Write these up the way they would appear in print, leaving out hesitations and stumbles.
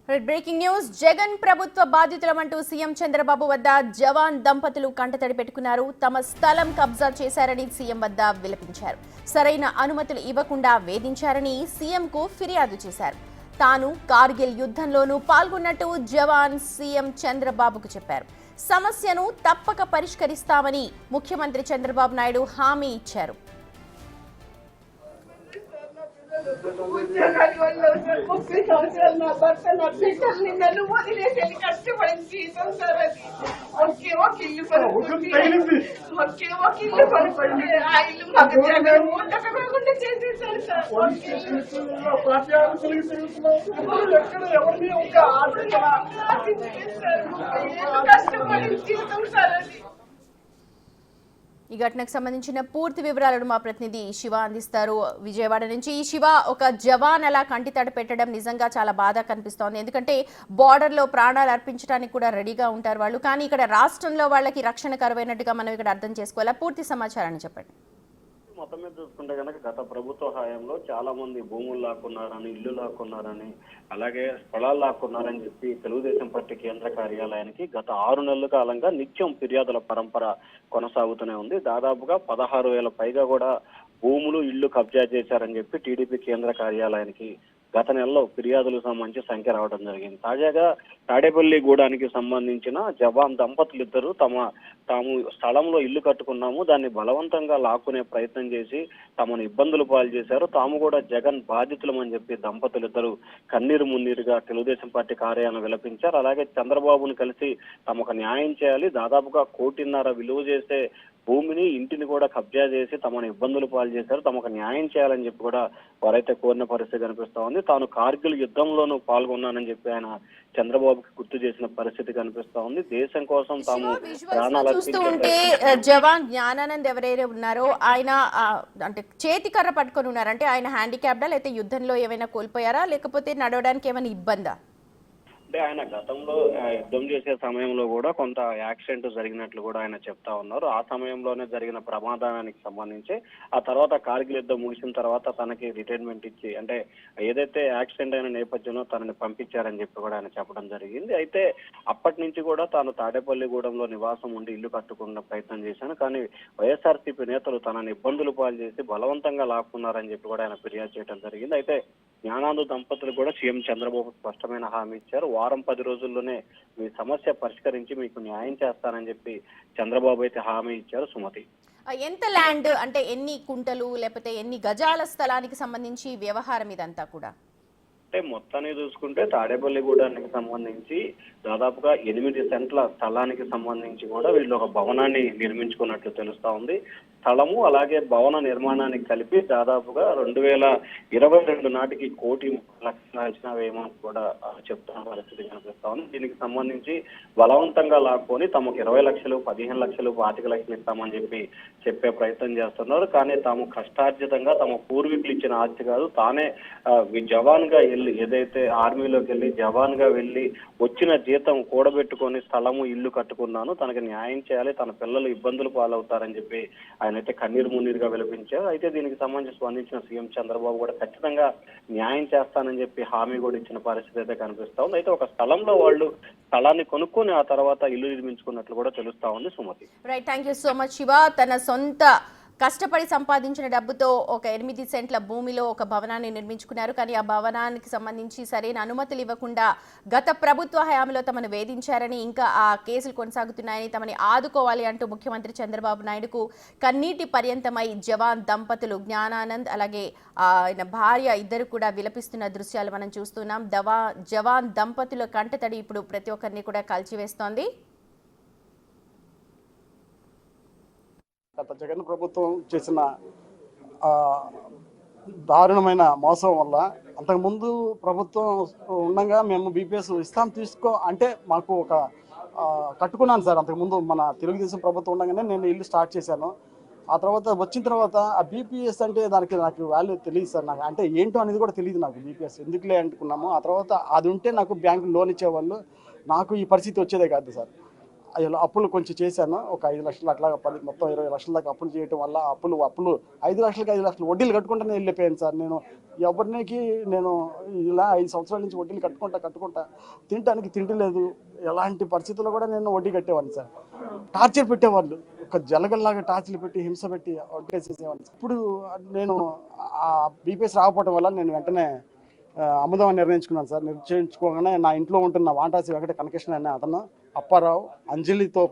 Breaking news. Jagan ప్రభుత్వ బాధితులమంటూ CM Chandrababu వద్ద జవాన్ దంపతులు కంటతడి పెట్టుకున్నారు. తమ స్థలం కబ్జా చేశారని సీఎం వద్ద విలపించారు. సరైన అనుమతులు ఇవ్వకుండా వేధించారని సీఎంకు ఫిర్యాదు చేశారు. తాను కార్గిల్ యుద్ధంలోనూ పాల్గొన్నట్టు జవాన్ సీఎం చంద్రబాబుకు చెప్పారు. సమస్యను తప్పక పరిష్కరిస్తామని ముఖ్యమంత్రి చంద్రబాబు నాయుడు హామీ ఇచ్చారు. ఉద్యోగాల వల్ల 30 సంవత్సరాలు నా భర్త నా బిడ్డల్ని నన్ను వదిలేసి కష్టపడి జీతం సార్. అది ఒక ఇల్లు కొనుక్కుంటే ఆ ఇల్లు మాకు జగన్ ఉండకుండా చేసేసారు సార్. కష్టపడి జీతం సార్. అది ఈ ఘటనకు సంబంధించిన పూర్తి వివరాలను మా ప్రతినిధి శివ అందిస్తారు విజయవాడ నుంచి. శివ, ఒక జవాన్ అలా కంటితడి పెట్టడం నిజంగా చాలా బాధ కనిపిస్తోంది. ఎందుకంటే బార్డర్లో ప్రాణాలు అర్పించడానికి కూడా రెడీగా ఉంటారు వాళ్ళు, కానీ ఇక్కడ రాష్ట్రంలో వాళ్ళకి రక్షణ కరువైనట్టుగా మనం ఇక్కడ అర్థం చేసుకోవాలా? పూర్తి సమాచారాన్ని చెప్పండి. మొత్తం మీద చూసుకుంటే కనుక గత ప్రభుత్వ హయాంలో చాలా మంది భూములు లాక్కున్నారని, ఇల్లు లాక్కున్నారని, అలాగే స్థలాలు లాక్కున్నారని చెప్పి తెలుగుదేశం పార్టీ కేంద్ర కార్యాలయానికి గత 6 నెలల కాలంగా నిత్యం ఫిర్యాదుల పరంపర కొనసాగుతూనే ఉంది. దాదాపుగా 16,000 పైగా కూడా భూములు, ఇళ్లు కబ్జా చేశారని చెప్పి టీడీపీ కేంద్ర కార్యాలయానికి గత నెలలో ఫిర్యాదులకు సంబంధించి సంఖ్య రావడం జరిగింది. తాజాగా తాడేపల్లిగూడానికి సంబంధించిన జవాన్ దంపతులు ఇద్దరు తాము స్థలంలో ఇల్లు కట్టుకున్నాము, దాన్ని బలవంతంగా లాక్కునే ప్రయత్నం చేసి తమను ఇబ్బందులు పాలు చేశారు, తాము కూడా జగన్ బాధితులమని చెప్పి దంపతులు ఇద్దరు కన్నీరు మున్నీరుగా తెలుగుదేశం పార్టీ కార్యాలయం విలపించారు. అలాగే చంద్రబాబును కలిసి తమకు న్యాయం చేయాలి, దాదాపుగా 1.5 కోటి విలువ చేసే భూమిని, ఇంటిని కూడా కబ్జా చేసి తమను ఇబ్బందులు పాలు చేశారు, తమకు న్యాయం చేయాలని చెప్పి కూడా వారైతే కోరిన పరిస్థితి కనిపిస్తా ఉంది. తాను కార్గిల్ యుద్ధంలోనూ పాల్గొన్నానని చెప్పి ఆయన చంద్రబాబుకి గుర్తు చేసిన పరిస్థితి కనిపిస్తా ఉంది. దేశం కోసం తాము ప్రాణాలు చూస్తూ ఉంటే జవాన్ జ్ఞానానంద్ ఎవరైతే ఉన్నారో ఆయన అంటే చేతి కర్ర పట్టుకొని ఉన్నారంటే ఆయన హ్యాండిక్యాప్డా, లేకపోతే యుద్ధంలో ఏమైనా కోల్పోయారా, లేకపోతే నడవడానికి ఏమైనా ఇబ్బందా? అంటే ఆయన గతంలో యుద్ధం చేసే సమయంలో కూడా కొంత యాక్సిడెంట్ జరిగినట్లు కూడా ఆయన చెప్తా ఉన్నారు. ఆ సమయంలోనే జరిగిన ప్రమాదానికి సంబంధించి ఆ తర్వాత కార్గిల్ యుద్ధం ముగిసిన తర్వాత తనకి రిటైర్మెంట్ ఇచ్చి, అంటే ఏదైతే యాక్సిడెంట్ అయిన నేపథ్యంలో తనని పంపించారని చెప్పి కూడా ఆయన చెప్పడం జరిగింది. అయితే అప్పటి నుంచి కూడా తాను తాడేపల్లిగూడెంలో నివాసం ఉండి ఇల్లు కట్టుకున్న ప్రయత్నం చేశాను, కానీ వైఎస్ఆర్సీపీ నేతలు తనని ఇబ్బందులు పాలు చేసి బలవంతంగా లాక్కున్నారని చెప్పి కూడా ఆయన ఫిర్యాదు చేయడం జరిగింది. అయితే జ్ఞానానంద్ దంపతులు కూడా సీఎం చంద్రబాబు స్పష్టమైన హామీ ఇచ్చారు. వారం 10 రోజుల్లోనే మీ సమస్య పరిష్కరించి మీకు న్యాయం చేస్తానని చెప్పి చంద్రబాబు అయితే హామీ ఇచ్చారు. సుమతి, ఎంత ల్యాండ్ అంటే ఎన్ని కుంటలు లేకపోతే ఎన్ని గజాల స్థలానికి సంబంధించి వ్యవహారం ఇదంతా కూడా? అంటే మొత్తాన్ని చూసుకుంటే తాడేపల్లిగూడానికి సంబంధించి దాదాపుగా 8 సెంట్ల స్థలానికి సంబంధించి కూడా వీళ్ళు ఒక భవనాన్ని నిర్మించుకున్నట్లు తెలుస్తా ఉంది. స్థలము అలాగే భవన నిర్మాణానికి కలిపి దాదాపుగా 2022 నాటికి 1 కోటి లక్షల అంచనా వేయమని కూడా చెప్తున్న పరిస్థితి కనిపిస్తా ఉంది. దీనికి సంబంధించి బలవంతంగా లాక్కొని తమకు 20 లక్షలు, 15 లక్షలు, 25 లక్షలు ఇస్తామని చెప్పే ప్రయత్నం చేస్తున్నారు. కానీ తాము కష్టార్జితంగా తమ పూర్వీకులు ఇచ్చిన ఆస్తి కాదు, తానే జవాన్ గా వెళ్ళి, ఏదైతే ఆర్మీలోకి వెళ్ళి జవాన్ గా వెళ్ళి వచ్చిన జీతం కూడబెట్టుకొని స్థలము, ఇల్లు కట్టుకున్నాను, తనకి న్యాయం చేయాలి, తన పిల్లలు ఇబ్బందులు పాలవుతారని చెప్పి ఆయనైతే కన్నీరు మున్నీరుగా విలపించారు. అయితే దీనికి సంబంధించి స్పందించిన సీఎం చంద్రబాబు కూడా ఖచ్చితంగా న్యాయం చేస్తానని చెప్పి హామీ కూడా ఇచ్చిన పరిస్థితి అయితే కనిపిస్తా ఉంది. అయితే ఒక స్థలంలో వాళ్ళు స్థలాన్ని కొనుక్కొని ఆ తర్వాత ఇల్లు నిర్మించుకున్నట్లు కూడా తెలుస్తా ఉంది. Sumathi, right, thank you so much Shiva. తన సొంత కష్టపడి సంపాదించిన డబ్బుతో ఒక 8 సెంట్ల భూమిలో ఒక భవనాన్ని నిర్మించుకున్నారు. కానీ ఆ భవనానికి సంబంధించి సరైన అనుమతులు ఇవ్వకుండా గత ప్రభుత్వ హయాంలో తమను వేధించారని, ఇంకా ఆ కేసులు కొనసాగుతున్నాయని, తమని ఆదుకోవాలి అంటూ ముఖ్యమంత్రి చంద్రబాబు నాయుడుకు కన్నీటి పర్యంతమై జవాన్ దంపతులు జ్ఞానానంద్ అలాగే ఆయన భార్య ఇద్దరు కూడా విలపిస్తున్న దృశ్యాలు మనం చూస్తున్నాం. జవాన్ దంపతుల కంటతడి ఇప్పుడు ప్రతి ఒక్కరిని కూడా కలిచివేస్తోంది. గత జగన్ ప్రభుత్వం చేసిన దారుణమైన మోసం వల్ల, అంతకుముందు ప్రభుత్వం ఉండగా మేము బీపీఎస్ ఇస్తాం తీసుకో అంటే మాకు ఒక కట్టుకున్నాను సార్. అంతకుముందు మన తెలుగుదేశం ప్రభుత్వం ఉండగానే నేను ఇల్లు స్టార్ట్ చేశాను. ఆ తర్వాత వచ్చిన తర్వాత ఆ బీపీఎస్ అంటే నాకు వాల్యూ తెలియదు సార్. నాకు అంటే ఏంటో అనేది కూడా తెలియదు నాకు. బీపీఎస్ ఎందుకులే అనుకున్నాము. ఆ తర్వాత అది ఉంటే నాకు బ్యాంకు లోన్ ఇచ్చేవాళ్ళు, నాకు ఈ పరిస్థితి వచ్చేదే కాదు సార్. అప్పులు కొంచెం చేశాను. ఒక 5 లక్షలు అట్లా 10 మొత్తం 20 లక్షల దాకా అప్పులు చేయటం వల్ల అప్పులు 5 లక్షలకి 5 లక్షలు వడ్డీలు కట్టుకుంటూనే వెళ్ళిపోయాను సార్. ఎవరికి నేను ఇలా 5 సంవత్సరాల నుంచి వడ్డీలు కట్టుకుంటా తినడానికి తిండి లేదు. ఎలాంటి పరిస్థితుల్లో కూడా నేను వడ్డీ కట్టేవాడిని సార్. టార్చర్ పెట్టేవాళ్ళు, ఒక జలగల్లాగా టార్చర్లు పెట్టి హింస పెట్టి వడ్డేసేసేవాడిని. ఇప్పుడు నేను ఆ బీపీఎస్ రాకపోవడం వల్ల నేను వెంటనే అమ్ముదామని నిర్ణయించుకున్నాను సార్. నిశ్చయించుకోగానే నా ఇంట్లో ఉంటున్న వాంటాసి వెంకట కనకృష్ణ అనే అతను అప్పారావు అంజలితో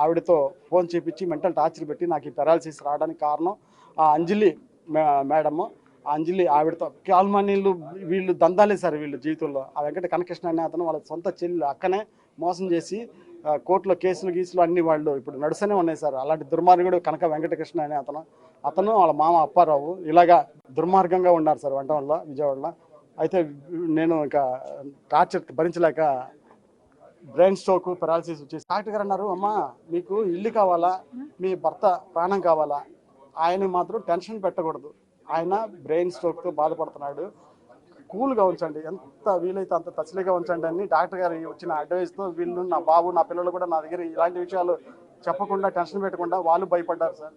ఆవిడతో ఫోన్ చేపించి మెంటల్ టార్చర్ పెట్టి నాకు ఈ పెరాలసిస్ రావడానికి కారణం ఆ అంజలి మేడము. ఆ అంజలి ఆవిడతో కాల్మనీళ్ళు వీళ్ళు దందాలే సార్ వీళ్ళు జీవితంలో. ఆ వెంకట కనకృష్ణ అనే అతను వాళ్ళ సొంత చెల్లి అక్కనే మోసం చేసి కోర్టులో కేసులు అన్ని వాళ్ళు ఇప్పుడు నడుస్తూనే ఉన్నాయి సార్. అలాంటి దుర్మార్గుడు కనక వెంకటకృష్ణ అనే అతను వాళ్ళ మామ అప్పారావు ఇలాగా దుర్మార్గంగా ఉన్నారు సార్ వంటవల్ల విజయవాడలో. అయితే నేను ఇంకా టార్చర్ భరించలేక బ్రెయిన్ స్ట్రోక్ పెరాలసిస్ వచ్చేసి డాక్టర్ గారు అన్నారు, అమ్మా మీకు ఇల్లు కావాలా, మీ భర్త ప్రాణం కావాలా, ఆయన మాత్రం టెన్షన్ పెట్టకూడదు, ఆయన బ్రెయిన్ స్ట్రోక్తో బాధపడుతున్నాడు, కూల్గా ఉంచండి, ఎంత వీలైతే అంత టచ్లీగా ఉంచండి అని డాక్టర్ గారు వచ్చిన అడ్వైస్తో వీళ్ళు నా బాబు నా పిల్లలు కూడా నా దగ్గర ఇలాంటి విషయాలు చెప్పకుండా టెన్షన్ పెట్టకుండా వాళ్ళు భయపడ్డారు సార్.